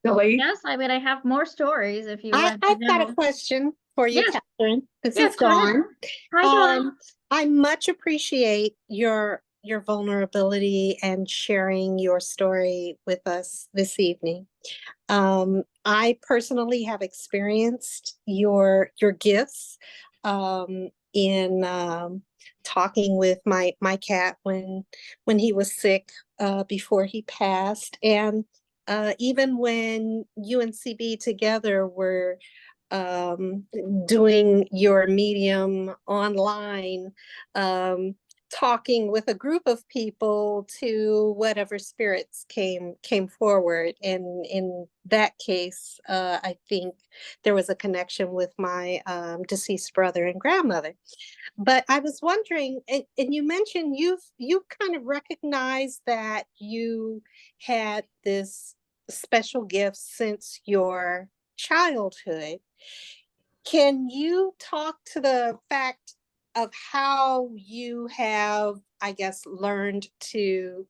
delay. Yes, I mean, I have more stories if you I, want to I've got a know. question for you, Yes. Kathryn. This Yes, is go ahead. Dawn. Hi, Dawn. I much appreciate your vulnerability and sharing your story with us this evening. I personally have experienced your gifts in talking with my cat when he was sick before he passed, and even when you and CB together were doing your medium online, talking with a group of people to whatever spirits came forward. And in that case, I think there was a connection with my deceased brother and grandmother. But I was wondering, and you mentioned you've kind of recognized that you had this special gift since your childhood. Can you talk to the fact of how you have, I guess, learned to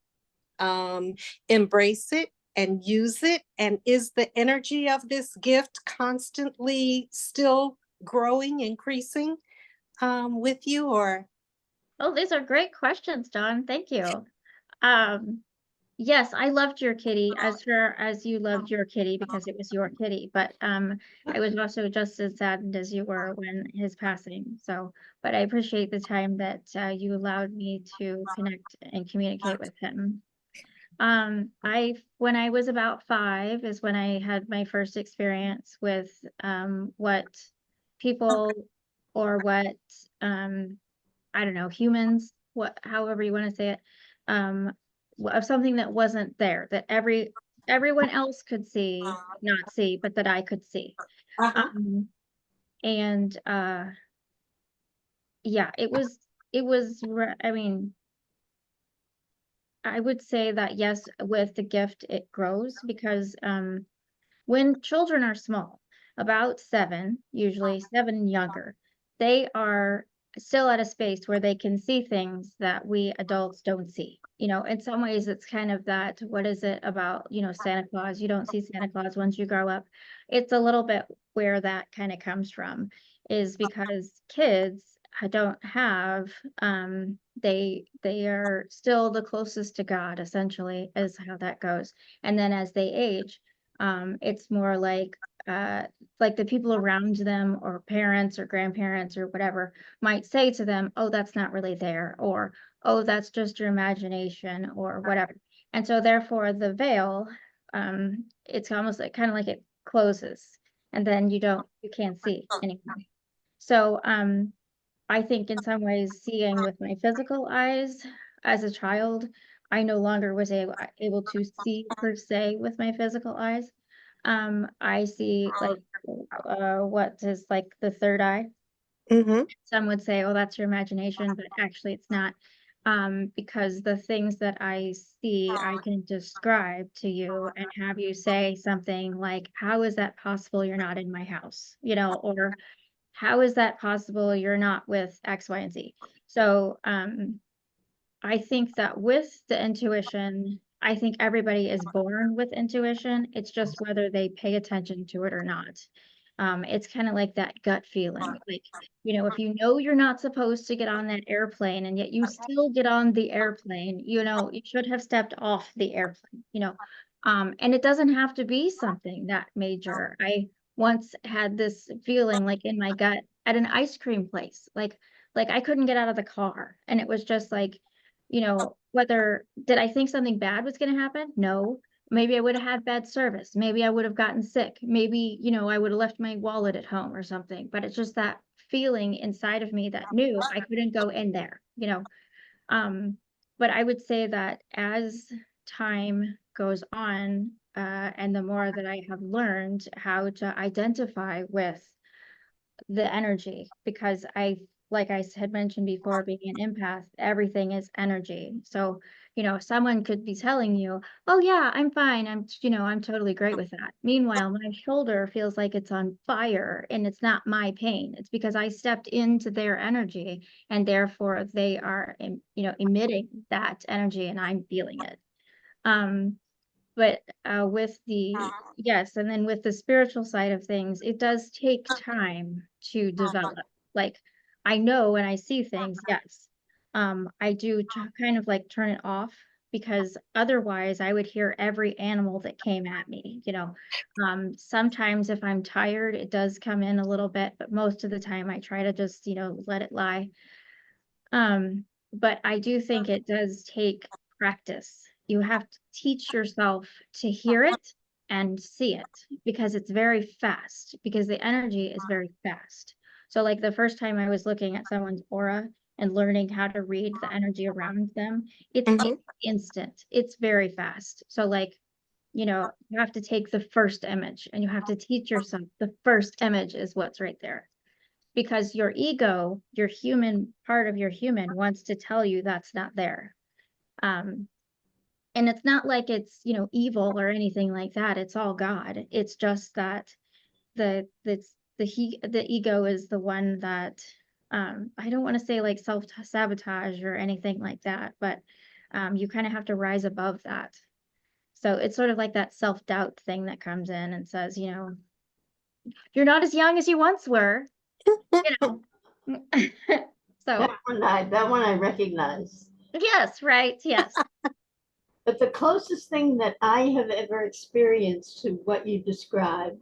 embrace it and use it? And is the energy of this gift constantly still growing, increasing with you, or? Oh, these are great questions, Dawn. Thank you. Yes, I loved your kitty as sure as you loved your kitty because it was your kitty. But I was also just as saddened as you were when his passing. So, but I appreciate the time that you allowed me to connect and communicate with him. When I was about 5 is when I had my first experience with what people or what I don't know, humans, what, however you want to say it, of something that wasn't there, that everyone else could see, not see, but that I could see. Um, and yeah, I mean, I would say that yes, with the gift, it grows because when children are small, about 7, usually 7 and younger, they are still at a space where they can see things that we adults don't see. You know, in some ways, it's kind of that, what is it about, you know, Santa Claus? You don't see Santa Claus once you grow up. It's a little bit where that kind of comes from, is because kids don't have, they are still the closest to God, essentially, is how that goes. And then as they age, it's more like the people around them or parents or grandparents or whatever might say to them, oh, that's not really there, or oh, that's just your imagination or whatever. And so therefore the veil, it's almost like kind of like it closes and then you can't see anymore. So I think in some ways seeing with my physical eyes as a child, I no longer was able to see per se with my physical eyes. I see like what is like the third eye. Mm-hmm. Some would say, oh, that's your imagination, but actually it's not. Because the things that I see, I can describe to you and have you say something like, how is that possible you're not in my house? You know, or how is that possible you're not with X, Y, and Z? So I think that with the intuition, I think everybody is born with intuition. It's just whether they pay attention to it or not. It's kind of like that gut feeling. Like, you know, if you know you're not supposed to get on that airplane and yet you still get on the airplane, you know, you should have stepped off the airplane, you know. And it doesn't have to be something that major. I once had this feeling like in my gut at an ice cream place, like I couldn't get out of the car. And it was just like, you know, whether did I think something bad was going to happen? No. Maybe I would have had bad service. Maybe I would have gotten sick. Maybe, I would have left my wallet at home or something. But it's just that feeling inside of me that knew I couldn't go in there. But I would say that as time goes on, and the more that I have learned how to identify with the energy, because like I had mentioned before, being an empath, everything is energy. So, someone could be telling you, oh yeah, I'm fine. I'm totally great with that. Meanwhile, my shoulder feels like it's on fire and it's not my pain. It's because I stepped into their energy and therefore they are, emitting that energy and I'm feeling it. But yes, and then with the spiritual side of things, it does take time to develop. Like, I know when I see things, yes. I do kind of like turn it off because otherwise I would hear every animal that came at me. Sometimes if I'm tired, it does come in a little bit, but most of the time I try to just, let it lie. But I do think it does take practice. You have to teach yourself to hear it and see it because it's very fast, because the energy is very fast. So like the first time I was looking at someone's aura and learning how to read the energy around them, it's instant. It's very fast. So like, you have to take the first image and you have to teach yourself the first image is what's right there, because your ego, your human part of your human wants to tell you that's not there. And it's not like it's, evil or anything like that. It's all God. It's just that the ego is the one that, I don't want to say like self-sabotage or anything like that, but you kind of have to rise above that. So it's sort of like that self-doubt thing that comes in and says, you're not as young as you once were. So That one I recognize. yes, right, yes. But the closest thing that I have ever experienced to what you described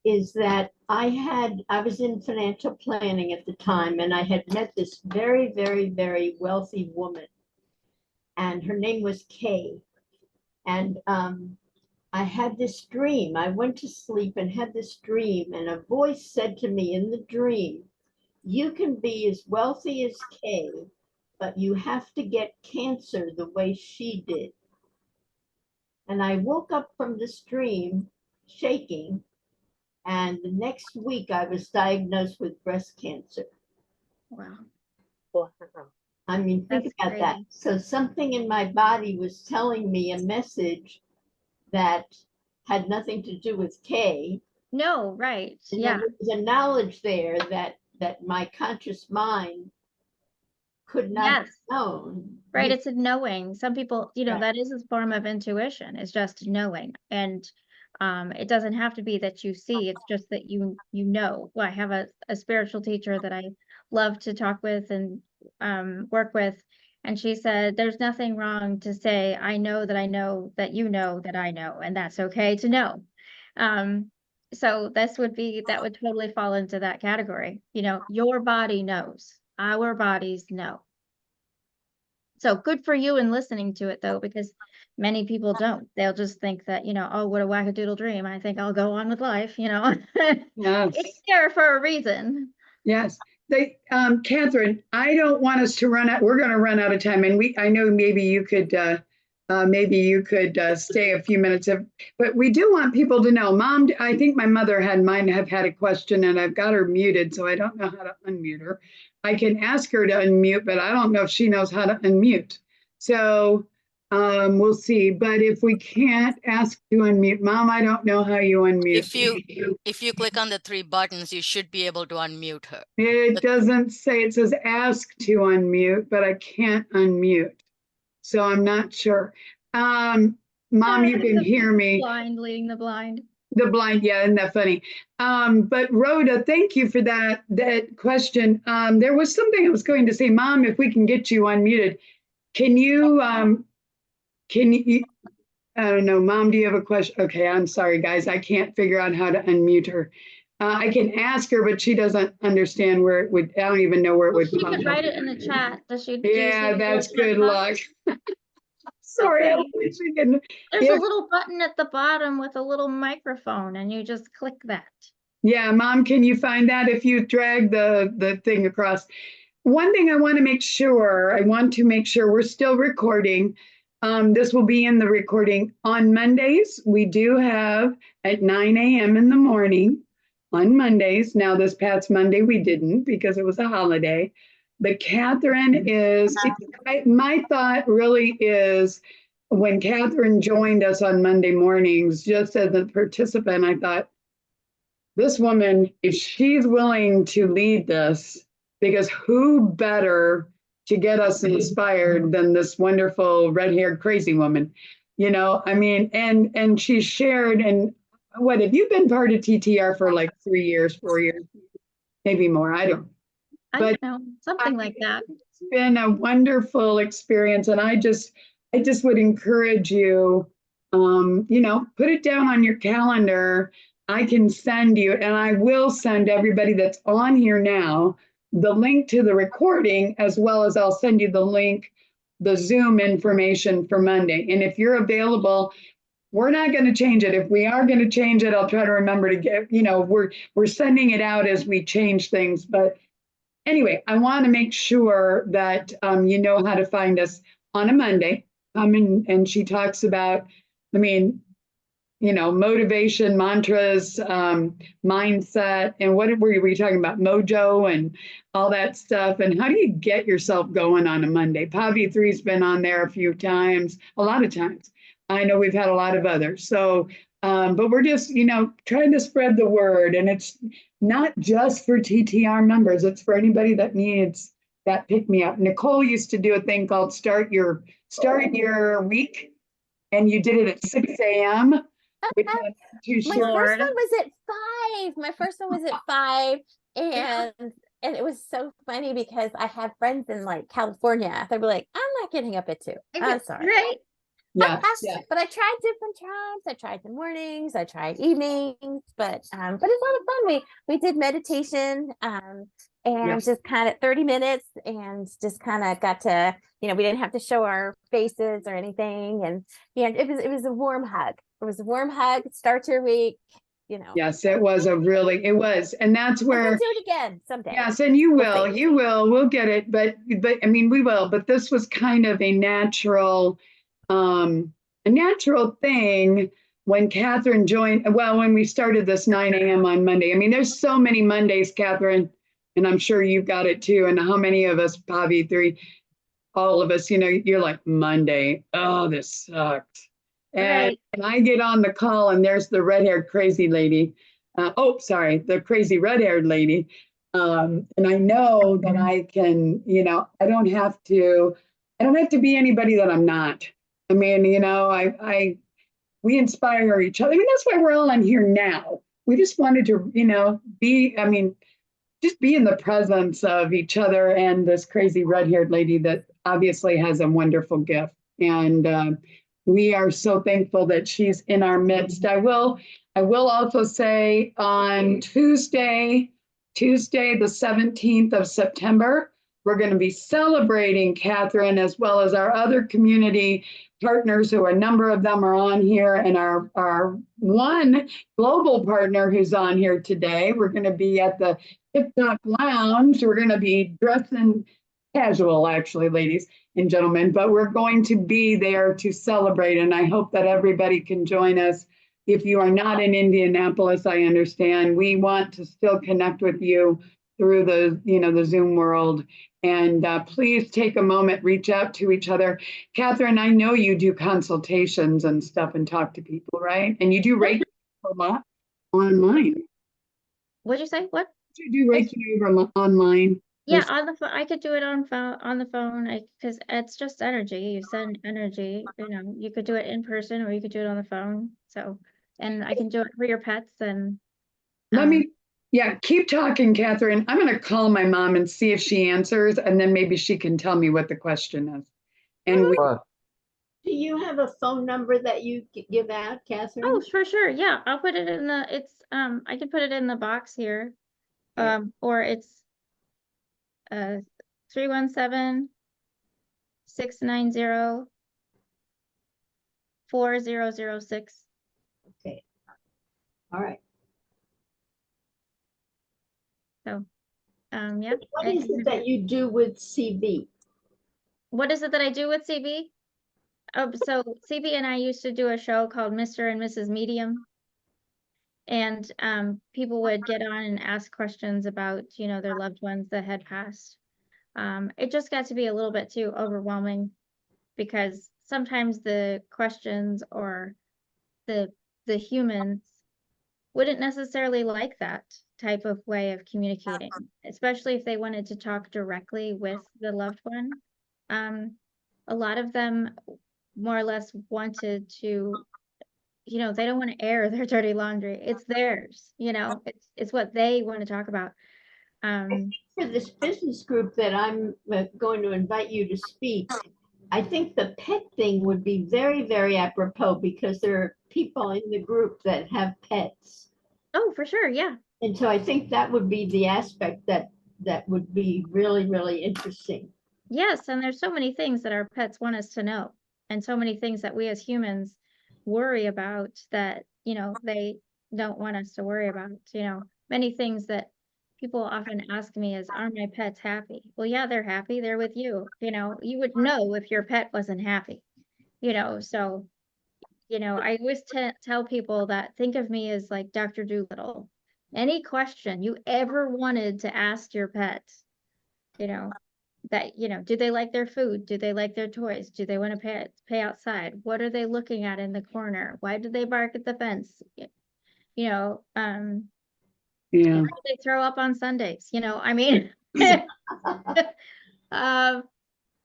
is that I was in financial planning at the time, and I had met this very, very, very wealthy woman, and her name was Kay. And I had this dream. I went to sleep and had this dream, and a voice said to me in the dream, you can be as wealthy as Kay, but you have to get cancer the way she did. And I woke up from this dream shaking, and the next week I was diagnosed with breast cancer. Wow. I mean, think That's about that. crazy. So something in my body was telling me a message that had nothing to do with Kay. No, right. And Yeah. there was a knowledge there that my conscious mind could not have Yes. known. Right. It's a knowing. Some people, Right. that is a form of intuition. It's just knowing. And it doesn't have to be that you see, it's just that you know. Well, I have a spiritual teacher that I love to talk with and work with. And she said, there's nothing wrong to say, I know that that you know that I know, and that's okay to know. So that would totally fall into that category. Your body knows, our bodies know. So good for you in listening to it though, because many people don't. They'll just think that, oh, what a wackadoodle dream. I think I'll go on with life, Yes. It's there for a reason. Yes. Kathryn, I don't want us to run out. We're going to run out of time, and I know maybe you could stay a few minutes, but we do want people to know. Mom, I think my mother have had a question, and I've got her muted, so I don't know how to unmute her. I can ask her to unmute, but I don't know if she knows how to unmute. So we'll see. But if we can't ask to unmute, Mom, I don't know how you unmute. If you click on the three buttons, you should be able to unmute her. It doesn't say, it says ask to unmute, but I can't unmute. So I'm not sure. Mom, you can hear me. Blind leading the blind. The blind, yeah, isn't that funny? But Rhoda, thank you for that question. There was something I was going to say, Mom, if we can get you unmuted. Can you, I don't know, Mom, do you have a question? Okay, I'm sorry, guys. I can't figure out how to unmute her. I can ask her, but she doesn't understand where it would, I don't even know where it would She pop could up. write it in the chat. Does she? Yeah, that's good luck. Sorry, I Okay. wish we can. There's a If- little button at the bottom with a little microphone and you just click that. Yeah, Mom, can you find that if you drag the thing across? One thing I want to make sure, we're still recording. This will be in the recording on Mondays. We do have at 9 a.m. in the morning on Mondays. Now, this past Monday, we didn't because it was a holiday. But Kathryn is, my thought really is when Kathryn joined us on Monday mornings, just as a participant, I thought, this woman, if she's willing to lead this, because who better to get us inspired than this wonderful red-haired crazy woman? You know, I mean, and she shared, and what, have you been part of TTR for like 3 years, 4 years, maybe more? I don't. I But don't know, something like that. It's been a wonderful experience, and I just would encourage you, put it down on your calendar. I can send you, and I will send everybody that's on here now the link to the recording, as well as I'll send you the link, the Zoom information for Monday. And if you're available, we're not going to change it. If we are going to change it, I'll try to remember to get, we're sending it out as we change things. But anyway, I want to make sure that you know how to find us on a Monday. And she talks about, motivation, mantras, mindset, and what were we talking about? Mojo and all that stuff. And how do you get yourself going on a Monday? Pavi 3's been on there a few times, a lot of times. I know we've had a lot of others. So, but we're just, trying to spread the word. And it's not just for TTR members, it's for anybody that needs that pick me up. Nicole used to do a thing called start your week, and you did it at 6 a.m. My first one was at 5. My first one was at 5, and it was so funny because I have friends in like California. They'd be like, "I'm not getting up at 2. I'm sorry." Right? Yeah. But I tried different times. I tried the mornings. I tried evenings. But it's a lot of fun. We did meditation. And just kind of 30 minutes, and just kind of got to, we didn't have to show our faces or anything. And it was a warm hug. It was a warm hug. Start your week, Yes, it was. And that's where we'll do it again someday. Yes, and you will, we'll get it. But we will, but this was kind of a natural thing when Kathryn joined. Well, when we started this 9 a.m. on Monday. There's so many Mondays, Kathryn, and I'm sure you've got it too. And how many of us, Pavi 3, all of us, you're like, Monday, oh, this sucks. And I get on the call, and there's the red-haired crazy lady. The crazy red-haired lady. And I know that I can, I don't have to be anybody that I'm not. We inspire each other. That's why we're all on here now. We just wanted to, just be in the presence of each other and this crazy red-haired lady that obviously has a wonderful gift. And we are so thankful that she's in our midst. I will also say on Tuesday, the 17th of September, we're going to be celebrating Kathryn, as well as our other community partners, who a number of them are on here, and our one global partner who's on here today. We're going to be at the TikTok Lounge. We're going to be dressed in casual, actually, ladies and gentlemen, but we're going to be there to celebrate, and I hope that everybody can join us. If you are not in Indianapolis, I understand. We want to still connect with you through the Zoom world. And please take a moment, reach out to each other. Kathryn, I know you do consultations and stuff and talk to people, right? And you do Reiki a lot online. What'd you say? What? Do you do Reiki over online? Yeah, on the phone. I could do it on the phone, because it's just energy. You send energy. You could do it in person, or you could do it on the phone. So, and I can do it for your pets. And keep talking, Kathryn. I'm going to call my mom and see if she answers, and then maybe she can tell me what the question is. And do you have a phone number that you give out, Kathryn? Oh, for sure. Yeah, I'll put it in I can put it in the box here. Or it's 317-690-7444. 4006. Okay. All right. So, yeah. What is it that you do with CB? What is it that I do with CB? So CB and I used to do a show called Mr. and Mrs. Medium. And people would get on and ask questions about, you know, their loved ones that had passed. It just got to be a little bit too overwhelming because sometimes the questions or the humans wouldn't necessarily like that type of way of communicating, especially if they wanted to talk directly with the loved one. A lot of them more or less wanted to, you know, they don't want to air their dirty laundry. It's theirs, you know, it's what they want to talk about. For this business group that I'm going to invite you to speak, I think the pet thing would be very, very apropos because there are people in the group that have pets. Oh, for sure, yeah. And so I think that would be the aspect that would be really, really interesting. Yes, and there's so many things that our pets want us to know, and so many things that we as humans worry about that, you know, they don't want us to worry about, you know. Many things that people often ask me is, are my pets happy? Well, yeah, they're happy. They're with you. You know, you would know if your pet wasn't happy, you know. So, you know, I always tell people that think of me as like Dr. Dolittle. Any question you ever wanted to ask your pet, you know, that, you know, do they like their food? Do they like their toys? Do they want to pay outside? What are they looking at in the corner? Why do they bark at the fence? You know, Yeah. why do they throw up on Sundays? You know, I mean, you just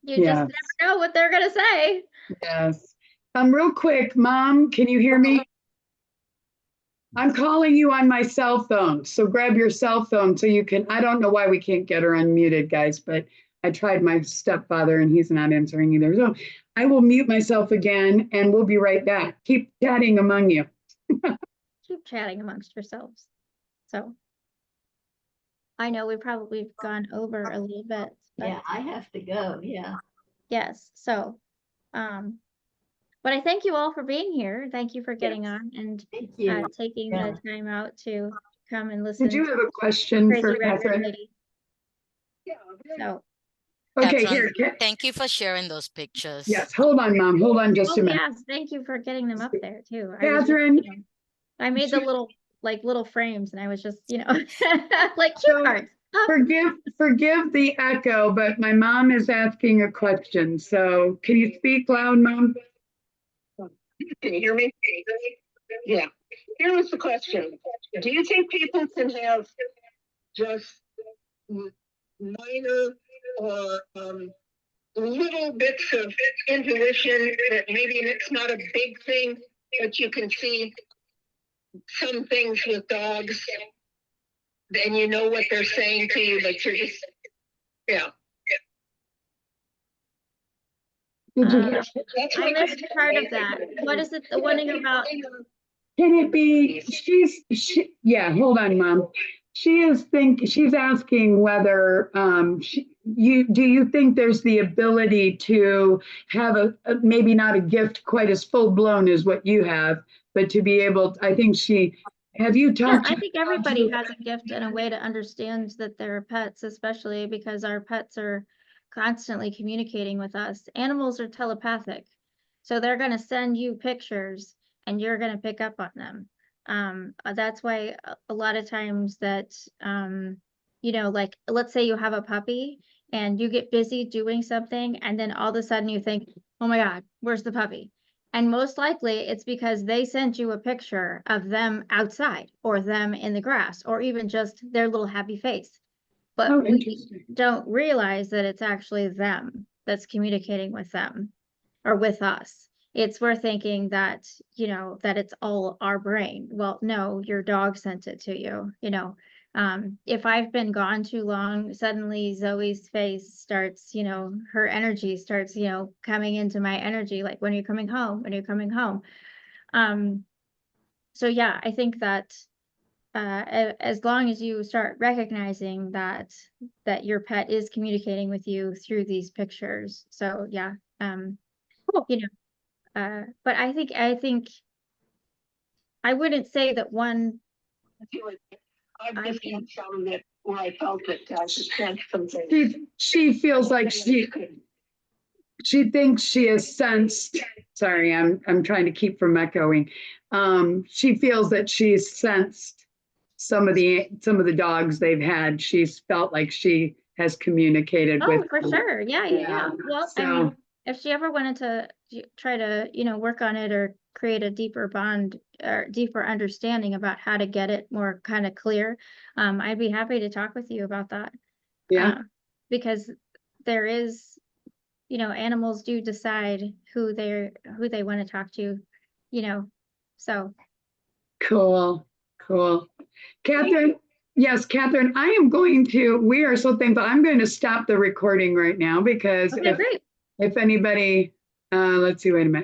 Yes. never know what they're gonna say. Yes. Real quick, Mom, can you hear me? I'm calling you on my cell phone. So grab your cell phone so you can, I don't know why we can't get her unmuted, guys, but I tried my stepfather and he's not answering either. So I will mute myself again and we'll be right back. Keep chatting among you. Keep chatting amongst yourselves. So I know we've probably gone over a little bit. But Yeah, I have to go. Yeah. yes. So, but I thank you all for being here. Thank you for getting on and Thank you. taking Yeah. the time out to come and listen. Did you to have a question for Crazy Record Kathryn? Lady. So, Okay, Kathryn, here. thank you for sharing those pictures. Yes, hold on, Mom. Hold on just oh a minute. yes, thank you for getting them up there too. Kathryn, I made the little frames and I was just, you know, like cute So, cards. forgive the echo, but my mom is asking a question. So can you speak loud, Mom? Can you hear me? Yeah. Here was the question. Do you think people can have just minor or little bits of intuition that maybe it's not a big thing, but you can see some things with dogs, then you know what they're saying to you, but you're just, yeah. Did you hear? I missed part of that. What is it, the one about? Can it be, yeah, hold on, Mom. She's asking whether, do you think there's the ability to have maybe not a gift quite as full blown as what you have, but to be able, have you Yeah, talked? I think everybody has a gift and a way to understand that they're pets, especially because our pets are constantly communicating with us. Animals are telepathic, so they're going to send you pictures and you're going to pick up on them. That's why a lot of times that, you know, like let's say you have a puppy and you get busy doing something and then all of a sudden you think, oh my God, where's the puppy? And most likely it's because they sent you a picture of them outside or them in the grass or even just their little happy face. But Oh, we interesting. don't realize that it's actually them that's communicating with them or with us. We're thinking that, you know, that it's all our brain. Well, no, your dog sent it to you, you know. If I've been gone too long, suddenly Zoe's face starts, you know, her energy starts, you know, coming into my energy, like when you're coming home, when you're coming home. So yeah, I think that as long as you start recognizing that your pet is communicating with you through these pictures. So yeah, you know, But I think I wouldn't say that one. I've just had some that where I felt that I should sense something. She feels like she thinks she has sensed. Sorry, I'm trying to keep from echoing. She feels that she's sensed some of the dogs they've had. She's felt like she has communicated Oh, with for them. sure. Yeah. Well, I So- mean, if she ever wanted to try to, work on it or create a deeper bond or deeper understanding about how to get it more kind of clear, I'd be happy to talk with you about that. Yeah. Because there is, animals do decide who they want to talk to, so. Cool. Kathryn, yes, Kathryn, we are so thankful. I'm going to stop the recording right now because Okay, great. if anybody, let's see, wait a minute.